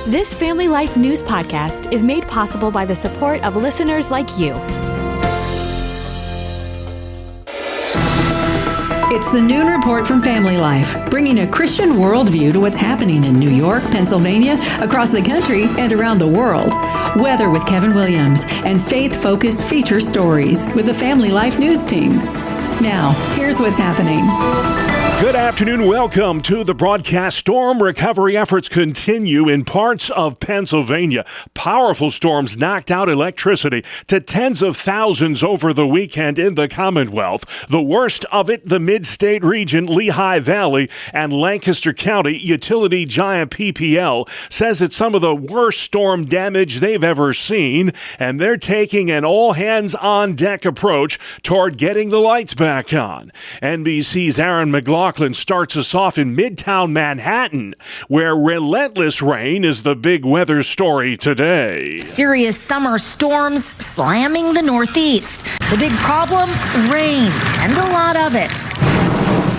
This Family Life News podcast is made possible by the support of listeners like you. It's the Noon Report from Family Life, bringing a Christian worldview to what's happening in New York, Pennsylvania, across the country, and around the world. Weather with Kevin Williams, and faith-focused feature stories with the Family Life News team. Now, here's what's happening. Good afternoon. Welcome to the broadcast. Storm recovery efforts continue in parts of Pennsylvania. Powerful storms knocked out electricity to tens of thousands over the weekend in the Commonwealth. The worst of it, the mid-state region, Lehigh Valley, and Lancaster County. Utility giant PPL says it's some of the worst storm damage they've ever seen, and they're taking an all-hands-on-deck approach toward getting the lights back on. NBC's Aaron McLaughlin starts us off in Midtown Manhattan, where relentless rain is the big weather story today. Serious summer storms slamming the Northeast. The big problem? Rain, and a lot of it.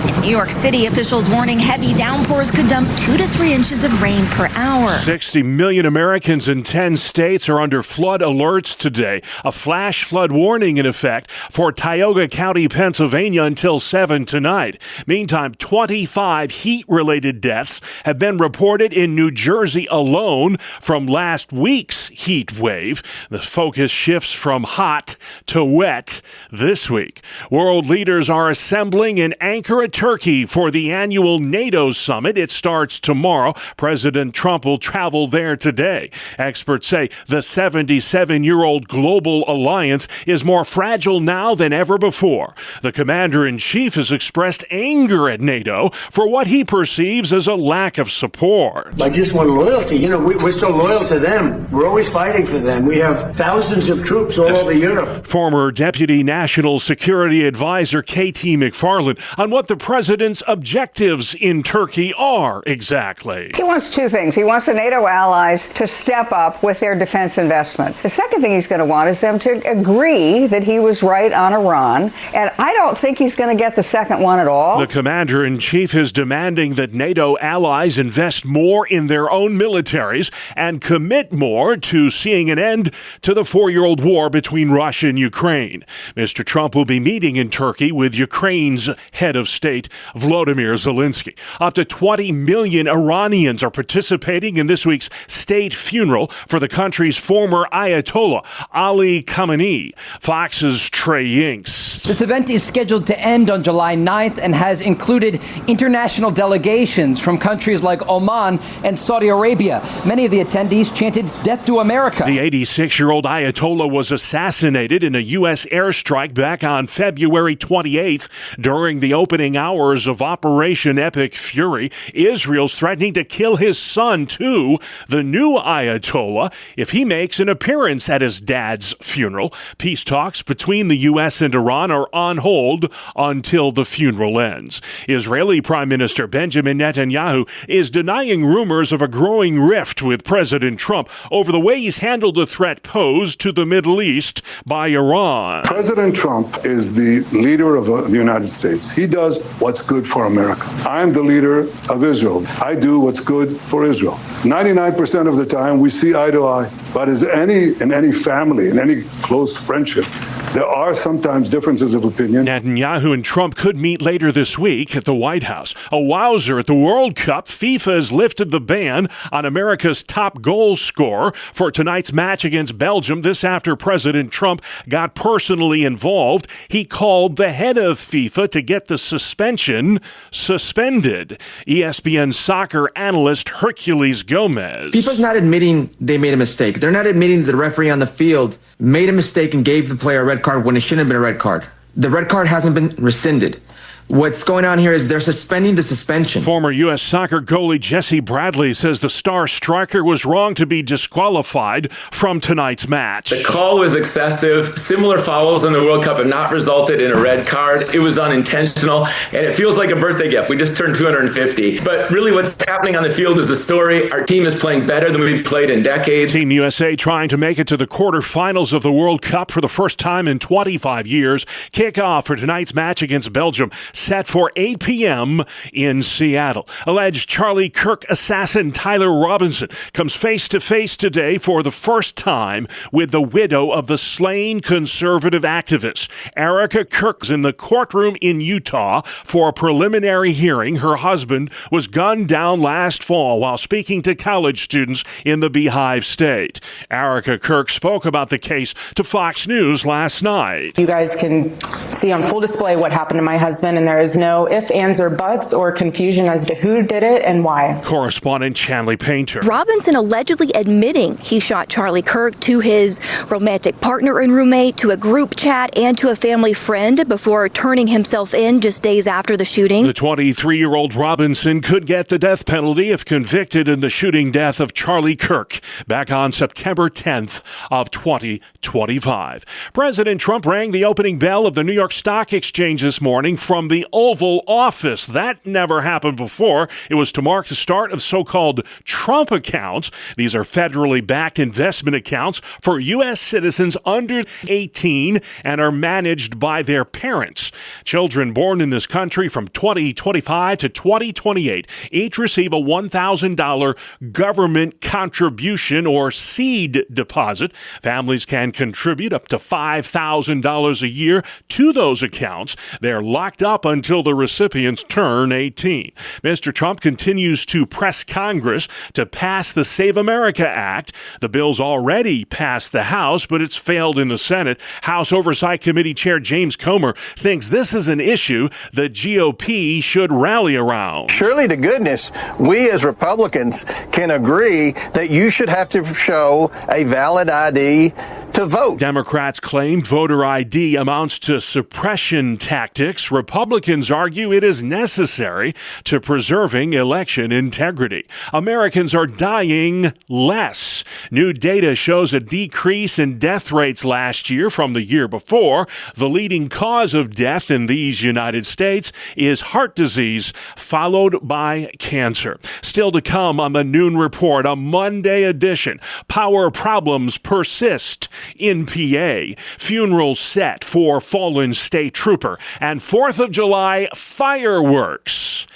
In New York City, officials warning heavy downpours could dump 2 to 3 inches of rain per hour. 60 million Americans in 10 states are under flood alerts today. A flash flood warning in effect for Tioga County, Pennsylvania until 7 tonight. Meantime, 25 heat-related deaths have been reported in New Jersey alone from last week's heat wave. The focus shifts from hot to wet this week. World leaders are assembling in Ankara, Turkey for the annual NATO summit. It starts tomorrow. President Trump will travel there today. Experts say the 77-year-old global alliance is more fragile now than ever before. The commander-in-chief has expressed anger at NATO for what he perceives as a lack of support. I just want loyalty. You know, we're so loyal to them. We're always fighting for them. We have thousands of troops all over Europe. Former Deputy National Security Advisor K.T. McFarland on what the president's objectives in Turkey are exactly. He wants two things. He wants the NATO allies to step up with their defense investment. The second thing he's going to want is them to agree that he was right on Iran. And I don't think he's going to get the second one at all. The commander-in-chief is demanding that NATO allies invest more in their own militaries and commit more to seeing an end to the 4-year-old war between Russia and Ukraine. Mr. Trump will be meeting in Turkey with Ukraine's head of state, Volodymyr Zelensky. Up to 20 million Iranians are participating in this week's state funeral for the country's former Ayatollah, Ali Khamenei. Fox's Trey Yinks. This event is scheduled to end on July 9th and has included international delegations from countries like Oman and Saudi Arabia. Many of the attendees chanted, "Death to America." The 86-year-old Ayatollah was assassinated in a U.S. airstrike back on February 28th during the opening hours of Operation Epic Fury. Israel's threatening to kill his son, too, the new Ayatollah, if he makes an appearance at his dad's funeral. Peace talks between the U.S. and Iran are on hold until the funeral ends. Israeli Prime Minister Benjamin Netanyahu is denying rumors of a growing rift with President Trump over the way he's handled the threat posed to the Middle East by Iran. President Trump is the leader of the United States. He does what's good for America. I'm the leader of Israel. I do what's good for Israel. 99% of the time we see eye to eye. But in any family, in any close friendship, there are sometimes differences of opinion. Netanyahu and Trump could meet later this week at the White House. A wowzer at the World Cup. FIFA has lifted the ban on America's top goal scorer for tonight's match against Belgium. This after President Trump got personally involved. He called the head of FIFA to get the suspension suspended. ESPN soccer analyst Hercules Gomez. FIFA's not admitting they made a mistake. They're not admitting that the referee on the field made a mistake and gave the player a red card when it shouldn't have been a red card. The red card hasn't been rescinded. What's going on here is they're suspending the suspension. Former U.S. soccer goalie Jesse Bradley says the star striker was wrong to be disqualified from tonight's match. The call was excessive. Similar fouls in the World Cup have not resulted in a red card. It was unintentional, and it feels like a birthday gift. We just turned 250. But really what's happening on the field is the story. Our team is playing better than we've played in decades. Team USA trying to make it to the quarterfinals of the World Cup for the first time in 25 years. Kickoff for tonight's match against Belgium, set for 8 p.m. in Seattle. Alleged Charlie Kirk assassin Tyler Robinson comes face to face today for the first time with the widow of the slain conservative activist. Erica Kirk's in the courtroom in Utah for a preliminary hearing. Her husband was gunned down last fall while speaking to college students in the Beehive State. Erica Kirk spoke about the case to Fox News last night. You guys can see on full display what happened to my husband, and there is no ifs, ands, or buts or confusion as to who did it and why. Correspondent Chanley Painter. Robinson allegedly admitting he shot Charlie Kirk, to his romantic partner and roommate, to a group chat, and to a family friend before turning himself in just days after the shooting. The 23-year-old Robinson could get the death penalty if convicted in the shooting death of Charlie Kirk back on September 10th of 2025. President Trump rang the opening bell of the New York Stock Exchange this morning from the Oval Office. That never happened before. It was to mark the start of so-called Trump accounts. These are federally backed investment accounts for U.S. citizens under 18 and are managed by their parents. Children born in this country from 2025 to 2028 each receive a $1,000 government contribution or seed deposit. Families can contribute up to $5,000 a year to those accounts. They're locked up until the recipients turn 18. Mr. Trump continues to press Congress to pass the Save America Act. The bill's already passed the House, but it's failed in the Senate. House Oversight Committee Chair James Comer thinks this is an issue the GOP should rally around. Surely to goodness, we as Republicans can agree that you should have to show a valid ID to vote. Democrats claim voter ID amounts to suppression tactics. Republicans argue it is necessary to preserving election integrity. Americans are dying less. New data shows a decrease in death rates last year from the year before. The leading cause of death in these United States is heart disease, followed by cancer. Still to come on the Noon Report, a Monday edition. Power problems persist in PA. Funeral set for fallen state trooper. And 4th of July fireworks.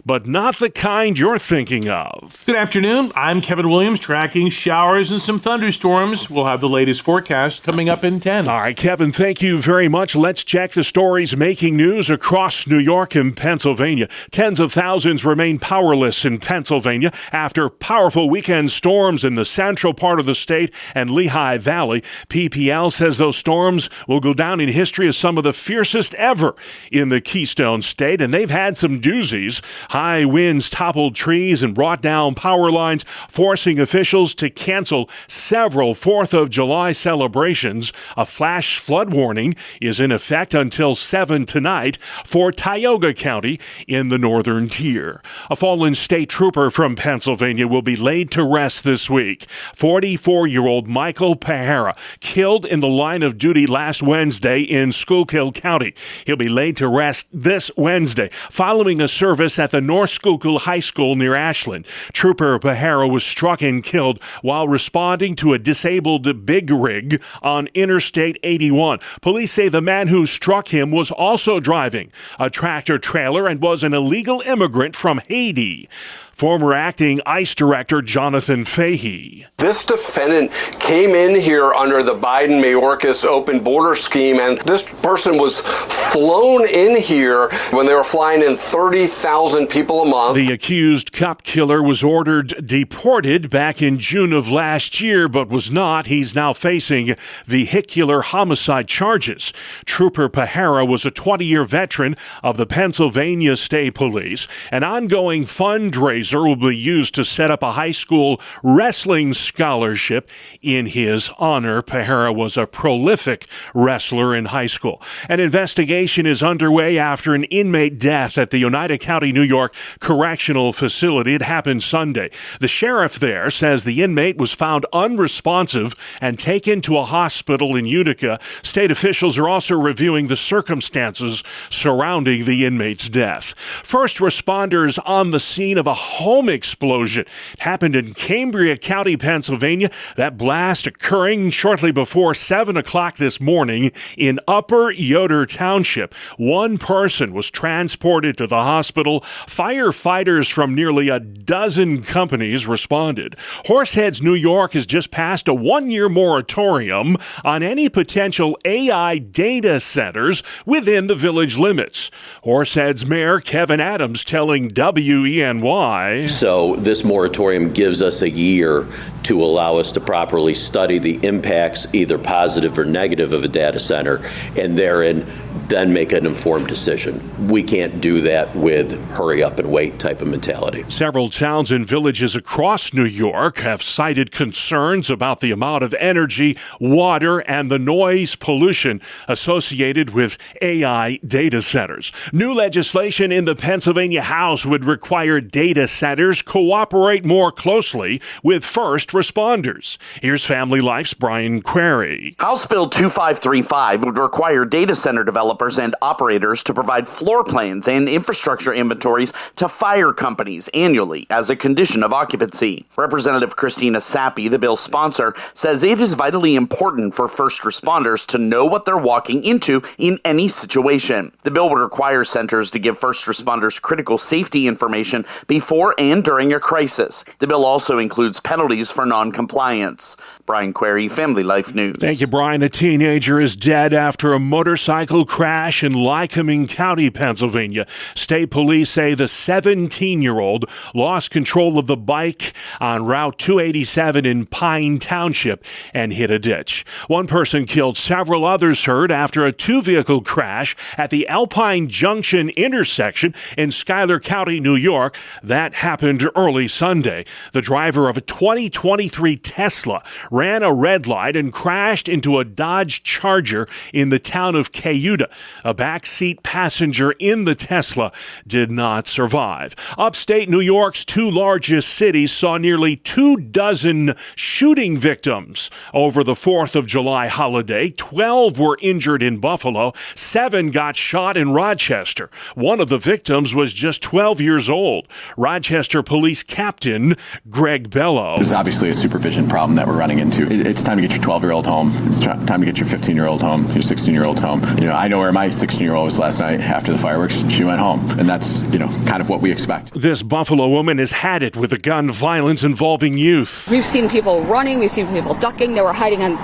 But not the kind you're thinking of. Good afternoon. I'm Kevin Williams, tracking showers and some thunderstorms. We'll have the latest forecast coming up in 10. All right, Kevin, thank you very much. Let's check the stories making news across New York and Pennsylvania. Tens of thousands remain powerless in Pennsylvania after powerful weekend storms in the central part of the state and Lehigh Valley. PPL says those storms will go down in history as some of the fiercest ever in the Keystone State, and they've had some doozies. High winds toppled trees and brought down power lines, forcing officials to cancel several 4th of July celebrations. A flash flood warning is in effect until 7 tonight for Tioga County in the northern tier. A fallen state trooper from Pennsylvania will be laid to rest this week. 44-year-old Michael Pahara, killed in the line of duty last Wednesday in Schuylkill County. He'll be laid to rest this Wednesday following a service at the North Schuylkill High School near Ashland. Trooper Pahara was struck and killed while responding to a disabled big rig on Interstate 81. Police say the man who struck him was also driving a tractor trailer and was an illegal immigrant from Haiti. Former acting ICE Director Jonathan Fahey. This defendant came in here under the Biden-Mayorkas open border scheme, and this person was flown in here when they were flying in 30,000 people a month. The accused cop killer was ordered deported back in June of last year, but was not. He's now facing vehicular homicide charges. Trooper Pahara was a 20-year veteran of the Pennsylvania State Police. An ongoing fundraiser will be used to set up a high school wrestling scholarship in his honor. Pahara was a prolific wrestler in high school. An investigation is underway after an inmate death at the Oneida County, New York Correctional Facility. It happened Sunday. The sheriff there says the inmate was found unresponsive and taken to a hospital in Utica. State officials are also reviewing the circumstances surrounding the inmate's death. First responders on the scene of a home explosion. It happened in Cambria County, Pennsylvania. That blast occurring shortly before 7 o'clock this morning in Upper Yoder Township. One person was transported to the hospital. Firefighters from nearly a dozen companies responded. Horseheads, New York has just passed a one-year moratorium on any potential AI data centers within the village limits. Horseheads Mayor Kevin Adams telling WENY. So this moratorium gives us a year to allow us to properly study the impacts, either positive or negative, of a data center, and therein then make an informed decision. We can't do that with hurry up and wait type of mentality. Several towns and villages across New York have cited concerns about the amount of energy, water, and the noise pollution associated with AI data centers. New legislation in the Pennsylvania House would require data centers cooperate more closely with first responders. Here's Family Life's Brian Query. House Bill 2535 would require data center developers and operators to provide floor plans and infrastructure inventories to fire companies annually as a condition of occupancy. Representative Christina Sappi, the bill's sponsor, says it is vitally important for first responders to know what they're walking into in any situation. The bill would require centers to give first responders critical safety information before and during a crisis. The bill also includes penalties for non-compliance. Brian Query, Family Life News. Thank you, Brian. A teenager is dead after a motorcycle crash in Lycoming County, Pennsylvania. State police say the 17-year-old lost control of the bike on Route 287 in Pine Township and hit a ditch. One person killed, several others hurt after a two-vehicle crash at the Alpine Junction intersection in Schuyler County, New York. That happened early Sunday. The driver of a 2023 Tesla ran a red light and crashed into a Dodge Charger in the town of Cayuta. A backseat passenger in the Tesla did not survive. Upstate New York's two largest cities saw nearly 24 shooting victims over the 4th of July holiday. 12 were injured in Buffalo. 7 got shot in Rochester. One of the victims was just 12 years old. Rochester Police Captain Greg Bello. This is obviously a supervision problem that we're running into. It's time to get your 12-year-old home. It's time to get your 15-year-old home, your 16-year-old home. I know where my 16-year-old was last night after the fireworks. She went home. And that's, kind of what we expect. This Buffalo woman has had it with the gun violence involving youth. We've seen people running. We've seen people ducking. They were hiding on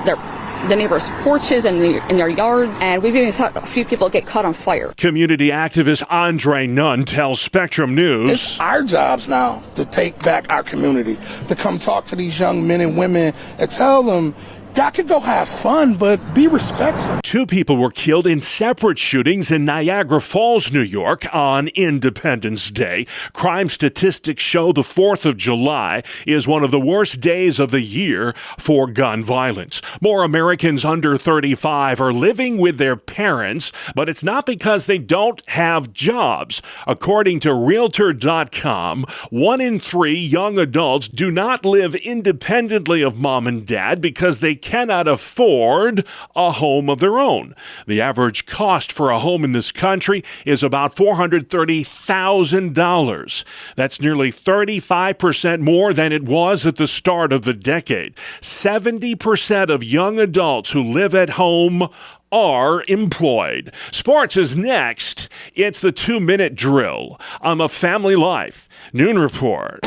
the neighbors' porches and in their yards. And we've even saw a few people get caught on fire. Community activist Andre Nunn tells Spectrum News. It's our jobs now to take back our community, to come talk to these young men and women and tell them, y'all can go have fun, but be respectful. 2 people were killed in separate shootings in Niagara Falls, New York on Independence Day. Crime statistics show the 4th of July is one of the worst days of the year for gun violence. More Americans under 35 are living with their parents, but it's not because they don't have jobs. According to Realtor.com, 1 in 3 young adults do not live independently of mom and dad because they cannot afford a home of their own. The average cost for a home in this country is about $430,000. That's nearly 35% more than it was at the start of the decade. 70% of young adults who live at home are employed. Sports is next. It's the 2-minute drill on the Family Life Noon Report.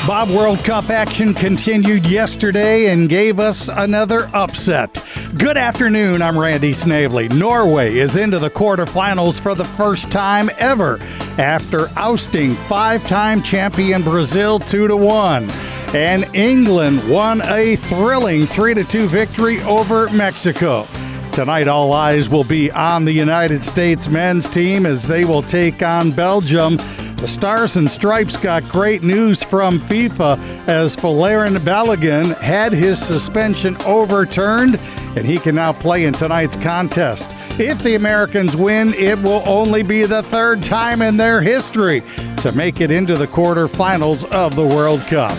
Bob, World Cup action continued yesterday and gave us another upset. Good afternoon, I'm Randy Snavely. Norway is into the quarterfinals for the first time ever after ousting 5-time champion Brazil 2-1. And England won a thrilling 3-2 victory over Mexico. Tonight, all eyes will be on the United States men's team as they will take on Belgium. The Stars and Stripes got great news from FIFA as Valérien Balogun had his suspension overturned, and he can now play in tonight's contest. If the Americans win, it will only be the 3rd time in their history to make it into the quarterfinals of the World Cup.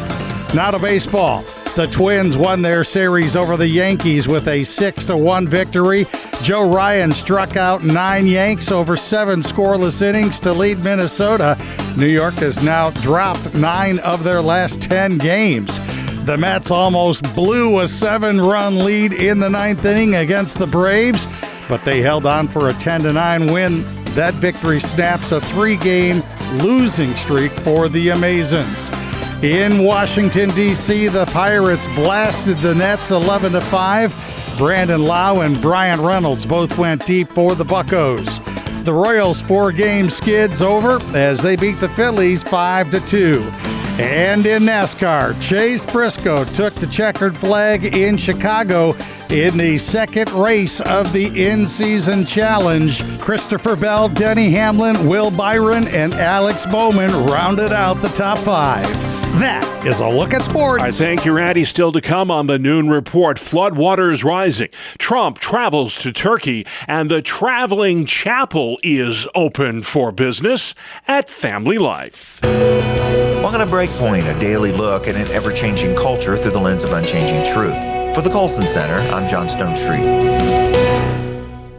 Now to baseball. The Twins won their series over the Yankees with a 6-1 victory. Joe Ryan struck out 9 Yanks over 7 scoreless innings to lead Minnesota. New York has now dropped 9 of their last 10 games. The Mets almost blew a 7-run lead in the 9th inning against the Braves, but they held on for a 10-9 win. That victory snaps a 3-game losing streak for the Amazons. In Washington, D.C., the Pirates blasted the Nets 11-5. Brandon Lau and Brian Reynolds both went deep for the Buccos. The Royals' 4-game skid's over as they beat the Phillies 5-2. And in NASCAR, Chase Briscoe took the checkered flag in Chicago in the second race of the in-season challenge. Christopher Bell, Denny Hamlin, Will Byron, and Alex Bowman rounded out the top 5. That is a look at sports. I thank you, Randy. Still to come on the Noon Report. Floodwaters rising. Trump travels to Turkey, and the traveling chapel is open for business at Family Life. Welcome to Breakpoint, a daily look at an ever-changing culture through the lens of unchanging truth. For the Colson Center, I'm John Stonestreet.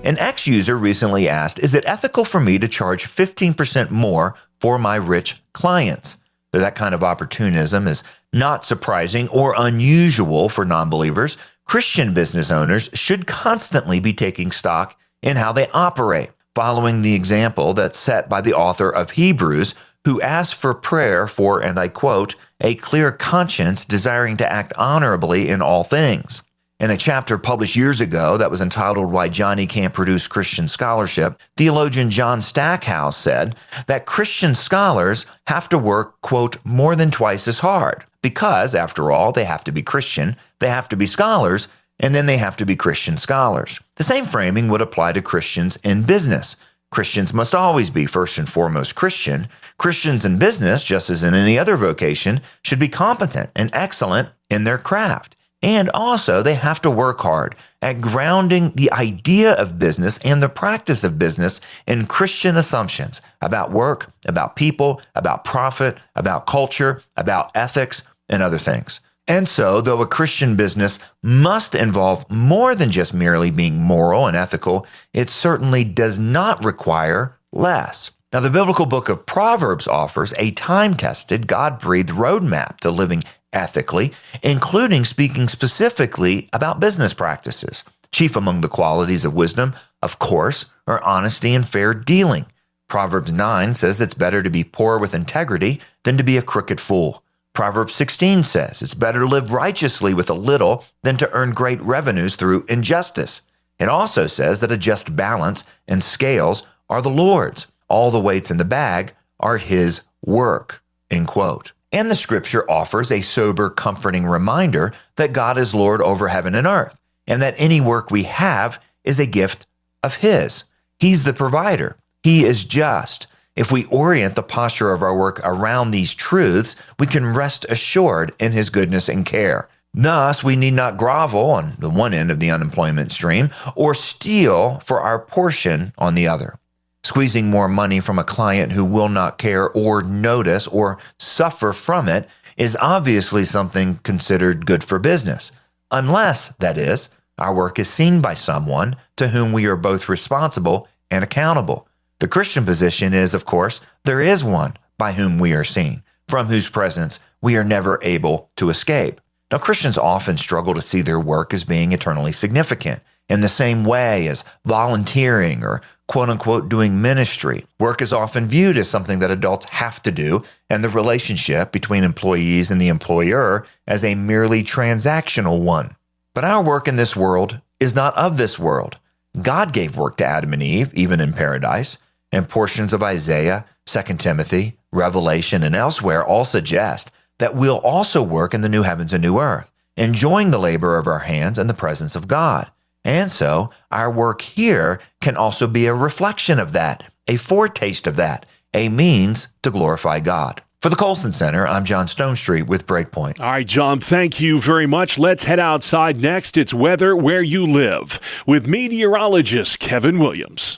An ex-user recently asked, is it ethical for me to charge 15% more for my rich clients? That kind of opportunism is not surprising or unusual for non-believers. Christian business owners should constantly be taking stock in how they operate, following the example that's set by the author of Hebrews, who asked for prayer for, and I quote, a clear conscience desiring to act honorably in all things. In a chapter published years ago that was entitled Why Johnny Can't Produce Christian Scholarship, theologian John Stackhouse said that Christian scholars have to work, quote, more than twice as hard because, after all, they have to be Christian, they have to be scholars, and then they have to be Christian scholars. The same framing would apply to Christians in business. Christians must always be first and foremost Christian. Christians in business, just as in any other vocation, should be competent and excellent in their craft. And also, they have to work hard at grounding the idea of business and the practice of business in Christian assumptions about work, about people, about profit, about culture, about ethics, and other things. And so, though a Christian business must involve more than just merely being moral and ethical, it certainly does not require less. Now, the biblical book of Proverbs offers a time-tested, God-breathed roadmap to living ethically, including speaking specifically about business practices. Chief among the qualities of wisdom, of course, are honesty and fair dealing. Proverbs 9 says it's better to be poor with integrity than to be a crooked fool. Proverbs 16 says it's better to live righteously with a little than to earn great revenues through injustice. It also says that a just balance and scales are the Lord's. All the weights in the bag are His work, end quote. And the scripture offers a sober, comforting reminder that God is Lord over heaven and earth, and that any work we have is a gift of His. He's the provider. He is just. If we orient the posture of our work around these truths, we can rest assured in His goodness and care. Thus, we need not grovel on the one end of the unemployment stream or steal for our portion on the other. Squeezing more money from a client who will not care or notice or suffer from it is obviously something considered good for business, unless, that is, our work is seen by someone to whom we are both responsible and accountable. The Christian position is, of course, there is one by whom we are seen, from whose presence we are never able to escape. Now, Christians often struggle to see their work as being eternally significant in the same way as volunteering or quote-unquote doing ministry. Work is often viewed as something that adults have to do, and the relationship between employees and the employer as a merely transactional one. But our work in this world is not of this world. God gave work to Adam and Eve, even in paradise, and portions of Isaiah, 2 Timothy, Revelation, and elsewhere all suggest that we'll also work in the new heavens and new earth, enjoying the labor of our hands and the presence of God. And so, our work here can also be a reflection of that, a foretaste of that, a means to glorify God. For the Colson Center, I'm John Stonestreet with Breakpoint. All right, John, thank you very much. Let's head outside next. It's weather where you live with meteorologist Kevin Williams.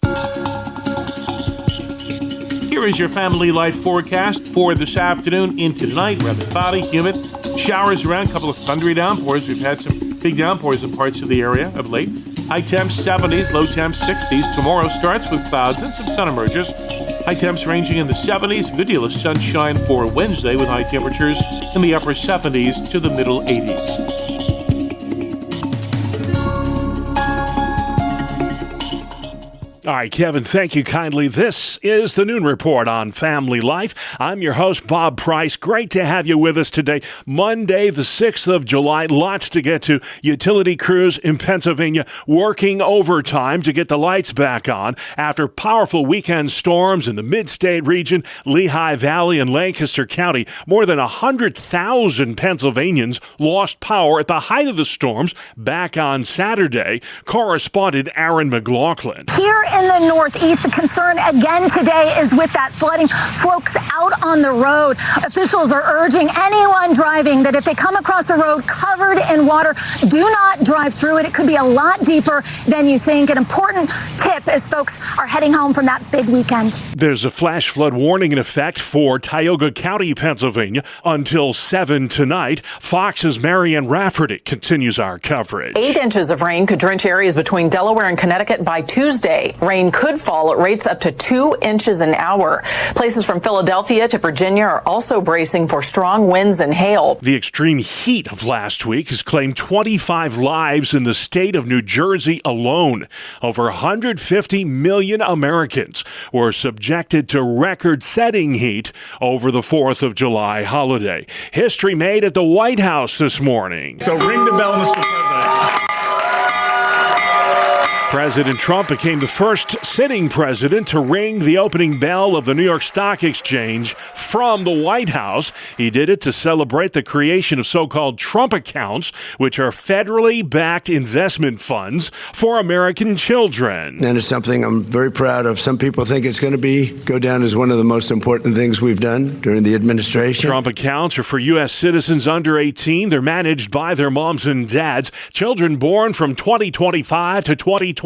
Here is your family life forecast for this afternoon into tonight. Rather cloudy, humid, showers around, a couple of thundery downpours. We've had some big downpours in parts of the area of late. High temps 70s, low temps 60s. Tomorrow starts with clouds and some sun emerges. High temps ranging in the 70s. A good deal of sunshine for Wednesday with high temperatures in the upper 70s to the middle 80s. All right, Kevin, thank you kindly. This is the Noon Report on Family Life. I'm your host, Bob Price. Great to have you with us today. Monday, the 6th of July. Lots to get to. Utility crews in Pennsylvania working overtime to get the lights back on after powerful weekend storms in the mid-state region, Lehigh Valley, and Lancaster County. More than 100,000 Pennsylvanians lost power at the height of the storms back on Saturday. Correspondent Aaron McLaughlin. Here in the Northeast, the concern again today is with that flooding. Folks out on the road. Officials are urging anyone driving that if they come across a road covered in water, do not drive through it. It could be a lot deeper than you think. An important tip as folks are heading home from that big weekend. There's a flash flood warning in effect for Tioga County, Pennsylvania until 7 tonight. Fox's Marianne Rafferty continues our coverage. 8 inches of rain could drench areas between Delaware and Connecticut by Tuesday. Rain could fall at rates up to 2 inches an hour. Places from Philadelphia to Virginia are also bracing for strong winds and hail. The extreme heat of last week has claimed 25 lives in the state of New Jersey alone. Over 150 million Americans were subjected to record-setting heat over the 4th of July holiday. History made at the White House this morning. So ring the bell, Mr. President. President Trump became the first sitting president to ring the opening bell of the New York Stock Exchange from the White House. He did it to celebrate the creation of so-called Trump accounts, which are federally backed investment funds for American children. And it's something I'm very proud of. Some people think it's going to go down as one of the most important things we've done during the administration. Trump accounts are for U.S. citizens under 18. They're managed by their moms and dads. Children born from 2025 to 2028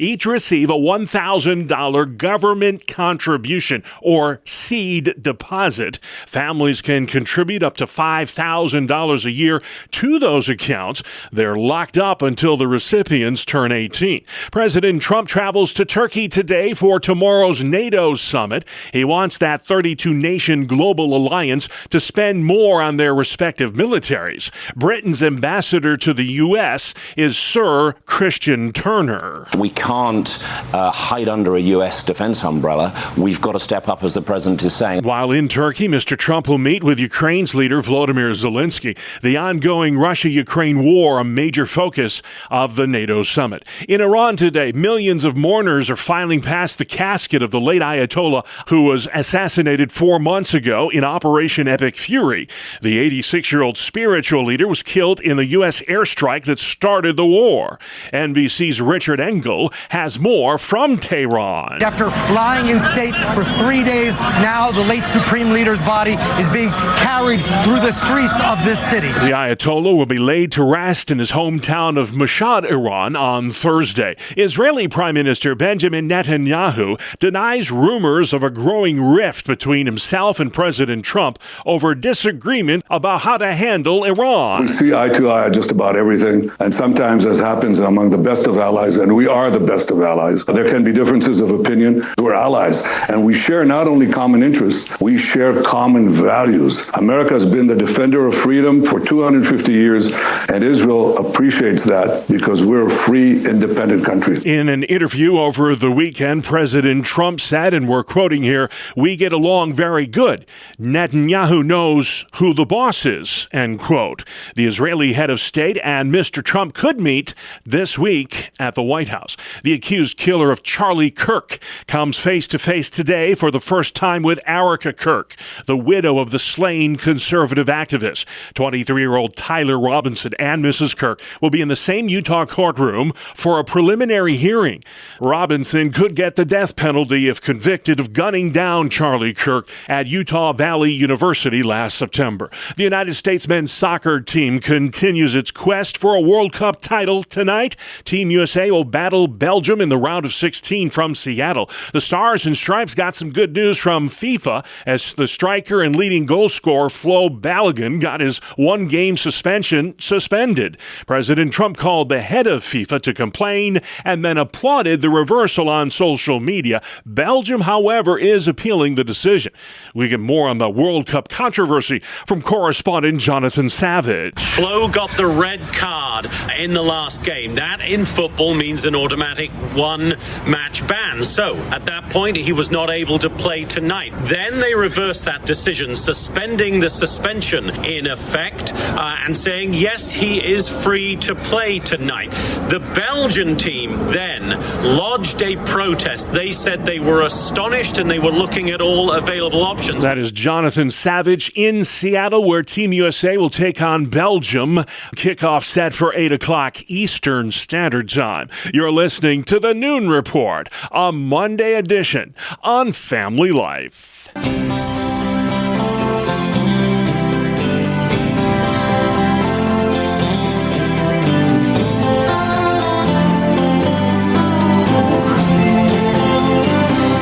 each receive a $1,000 government contribution or seed deposit. Families can contribute up to $5,000 a year to those accounts. They're locked up until the recipients turn 18. President Trump travels to Turkey today for tomorrow's NATO summit. He wants that 32-nation global alliance to spend more on their respective militaries. Britain's ambassador to the U.S. is Sir Christian Turner. We can't hide under a U.S. defense umbrella. We've got to step up, as the president is saying. While in Turkey, Mr. Trump will meet with Ukraine's leader, Volodymyr Zelensky. The ongoing Russia-Ukraine war, a major focus of the NATO summit. In Iran today, millions of mourners are filing past the casket of the late Ayatollah, who was assassinated 4 months ago in Operation Epic Fury. The 86-year-old spiritual leader was killed in the U.S. airstrike that started the war. NBC's Richard Engel has more from Tehran. After lying in state for 3 days, now the late Supreme Leader's body is being carried through the streets of this city. The Ayatollah will be laid to rest in his hometown of Mashhad, Iran, on Thursday. Israeli Prime Minister Benjamin Netanyahu denies rumors of a growing rift between himself and President Trump over disagreement about how to handle Iran. We see eye to eye on just about everything, and sometimes, as happens among the best of allies, and we are the best of allies, there can be differences of opinion. We're allies, and we share not only common interests, we share common values. America has been the defender of freedom for 250 years, and Israel appreciates that because we're a free, independent country. In an interview over the weekend, President Trump said, and we're quoting here, "We get along very good. Netanyahu knows who the boss is," end quote. The Israeli head of state and Mr. Trump could meet this week at the White House. The accused killer of Charlie Kirk comes face-to-face today for the first time with Erica Kirk, the widow of the slain conservative activist. 23-year-old Tyler Robinson and Mrs. Kirk will be in the same Utah courtroom for a preliminary hearing. Robinson could get the death penalty if convicted of gunning down Charlie Kirk at Utah Valley University last September. The United States men's soccer team continues its quest for a World Cup title tonight. Team USA USA will battle Belgium in the round of 16 from Seattle. The Stars and Stripes got some good news from FIFA as the striker and leading goal scorer Flo Balogun got his one-game suspension suspended. President Trump called the head of FIFA to complain and then applauded the reversal on social media. Belgium, however, is appealing the decision. We get more on the World Cup controversy from correspondent Jonathan Savage. Flo got the red card in the last game. That in football means an automatic one-match ban. So at that point, he was not able to play tonight. Then they reversed that decision, suspending the suspension in effect and saying, yes, he is free to play tonight. The Belgian team then lodged a protest. They said they were astonished and they were looking at all available options. That is Jonathan Savage in Seattle, where Team USA will take on Belgium. Kickoff set for 8 o'clock Eastern Standard Time. You're listening to the Noon Report, a Monday edition on Family Life.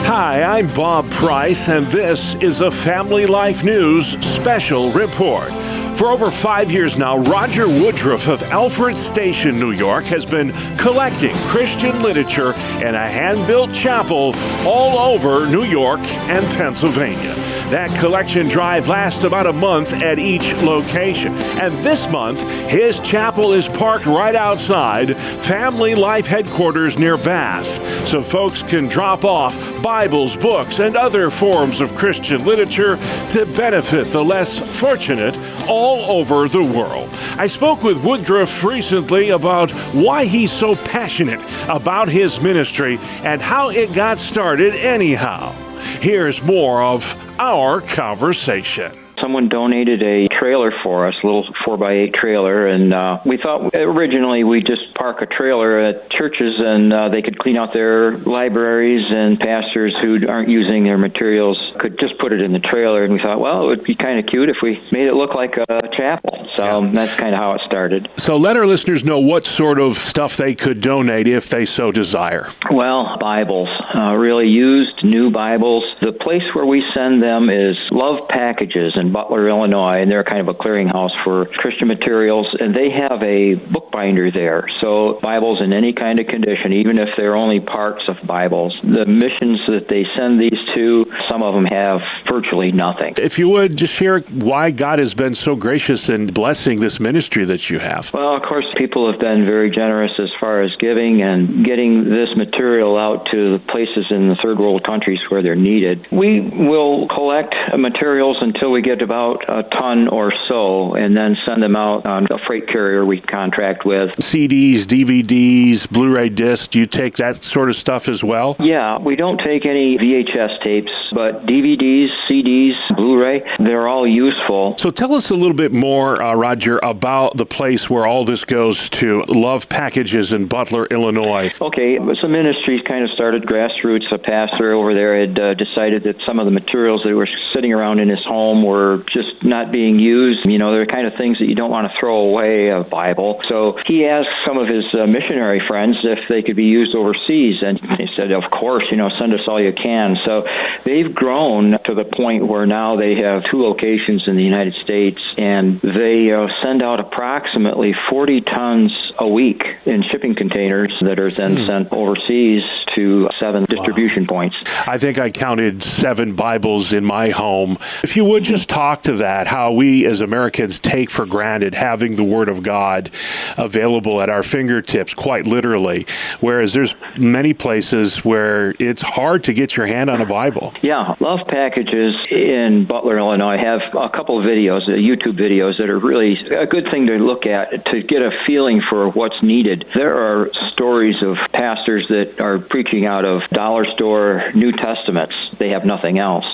Hi, I'm Bob Price, and this is a Family Life News special report. For over 5 years now, Roger Woodruff of Alfred Station, New York, has been collecting Christian literature in a hand-built chapel all over New York and Pennsylvania. That collection drive lasts about a month at each location. And this month, his chapel is parked right outside Family Life headquarters near Bath, so folks can drop off Bibles, books, and other forms of Christian literature to benefit the less fortunate all over the world. I spoke with Woodruff recently about why he's so passionate about his ministry and how it got started anyhow. Here's more of our conversation. Someone donated a trailer for us, a little 4x8 trailer, and we thought originally we'd just park a trailer at churches and they could clean out their libraries, and pastors who aren't using their materials could just put it in the trailer. And we thought, well, it would be kind of cute if we made it look like a chapel. So that's kind of how it started. So let our listeners know what sort of stuff they could donate if they so desire. Well, Bibles, really used new Bibles. The place where we send them is Love Packages in Butler, Illinois, and they're kind of a clearinghouse for Christian materials, and they have a bookbinder there. So Bibles in any kind of condition, even if they're only parts of Bibles. The missions that they send these to, some of them have virtually nothing. If you would, just share why God has been so gracious in blessing this ministry that you have. Well, of course, people have been very generous as far as giving and getting this material out to the places in the third world countries where they're needed. We will collect materials until we get about a ton or so, and then send them out on a freight carrier we contract with. CDs, DVDs, Blu-ray discs, do you take that sort of stuff as well? Yeah, we don't take any VHS tapes, but DVDs, CDs, Blu-ray, they're all useful. So tell us a little bit more, Roger, about the place where all this goes to, Love Packages in Butler, Illinois. Okay, some ministries kind of started grassroots. A pastor over there had decided that some of the materials that were sitting around in his home were just not being used. You know, they're the kind of things that you don't want to throw away, a Bible. So he asked some of his missionary friends if they could be used overseas, and they said, of course, send us all you can. So they've grown to the point where now they have 2 locations in the United States, and they send out approximately 40 tons a week in shipping containers that are then sent overseas to 7 distribution points. I think I counted 7 Bibles in my home. If you would just talk to that, how we as Americans take for granted having the Word of God available at our fingertips, quite literally, whereas there's many places where it's hard to get your hand on a Bible. Yeah, Love Packages in Butler, Illinois have a couple of videos, YouTube videos, that are really a good thing to look at to get a feeling for what's needed. There are stories of pastors that are preaching out of dollar store New Testaments. They have nothing else.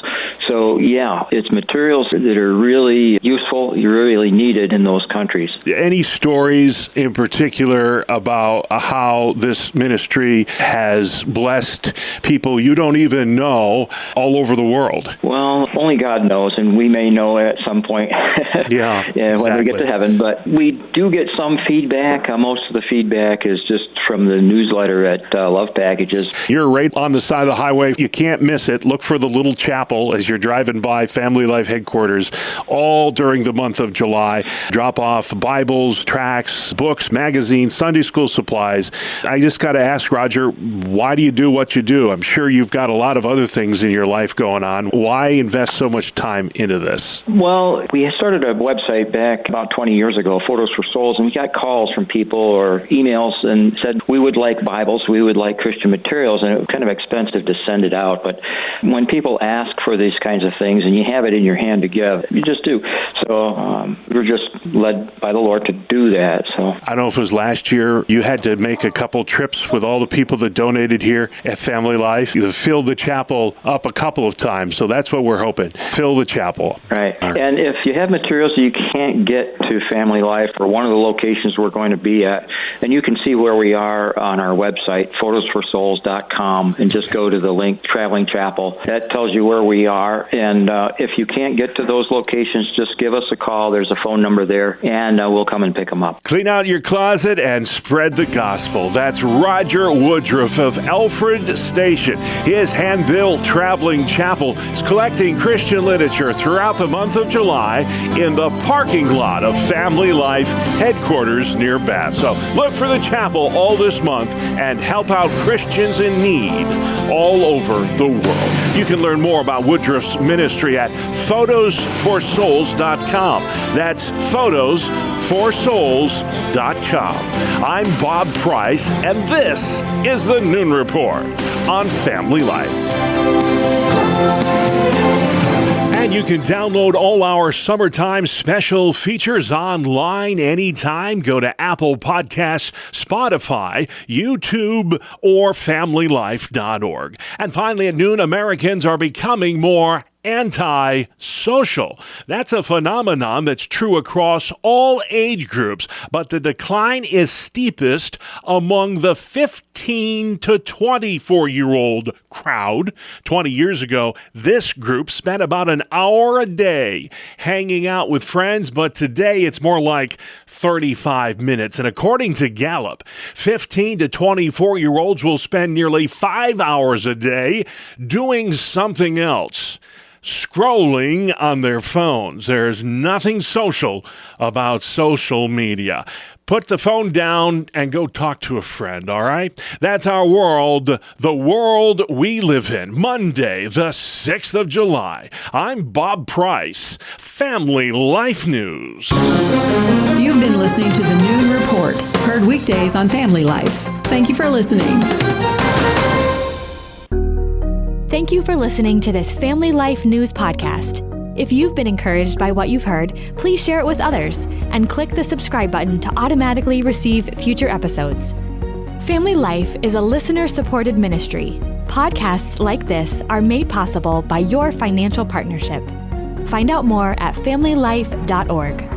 So, yeah, it's materials materials that are really useful, really needed in those countries. Any stories in particular about how this ministry has blessed people you don't even know all over the world? Well, only God knows, and we may know at some point when we get to heaven. But we do get some feedback. Most of the feedback is just from the newsletter at Love Packages. You're right on the side of the highway. You can't miss it. Look for the little chapel as you're driving by Family Life headquarters all during the month of July. Drop off Bibles, tracts, books, magazines, Sunday school supplies. I just got to ask, Roger, why do you do what you do? I'm sure you've got a lot of other things in your life going on. Why invest so much time into this? Well, we started a website back about 20 years ago, Photos for Souls, and we got calls from people or emails and said, we would like Bibles, we would like Christian materials, and it was kind of expensive to send it out. But when people ask for these kinds of things and you have it in your hand to give, you just do. So we're just led by the Lord to do that. So I don't know if it was last year, you had to make a couple trips with all the people that donated here at Family Life. You filled the chapel up a couple of times, so that's what we're hoping. Fill the chapel. Right. And if you have materials that you can't get to Family Life or one of the locations we're going to be at, then you can see where we are on our website, photosforsouls.com, and just go to the link, Traveling Chapel. That tells you where we are. And if you can't get to those locations, just give us a call. There's a phone number there, and we'll come and pick them up. Clean out your closet and spread the gospel. That's Roger Woodruff of Alfred Station. His hand-built Traveling Chapel is collecting Christian literature throughout the month of July in the parking lot of Family Life headquarters near Bath. So look for the chapel all this month and help out Christians in need all over the world. You can learn more about Woodruff's ministry at photosforsouls.com. That's photosforsouls.com. I'm Bob Price, and this is the Noon Report on Family Life. And you can download all our summertime special features online anytime. Go to Apple Podcasts, Spotify, YouTube, or FamilyLife.org. And finally at noon, Americans are becoming more anti-social. That's a phenomenon that's true across all age groups, but the decline is steepest among the 15 to 24-year-old crowd. 20 years ago, this group spent about an hour a day hanging out with friends, but today it's more like 35 minutes. And according to Gallup, 15 to 24-year-olds will spend nearly 5 hours a day doing something else. Scrolling on their phones. There's nothing social about social media. Put the phone down and go talk to a friend, all right? That's our world, the world we live in. Monday, the 6th of July. I'm Bob Price, Family Life News. You've been listening to the Noon Report, heard weekdays on Family Life. Thank you for listening. Thank you for listening to this Family Life News podcast. If you've been encouraged by what you've heard, please share it with others and click the subscribe button to automatically receive future episodes. Family Life is a listener-supported ministry. Podcasts like this are made possible by your financial partnership. Find out more at familylife.org.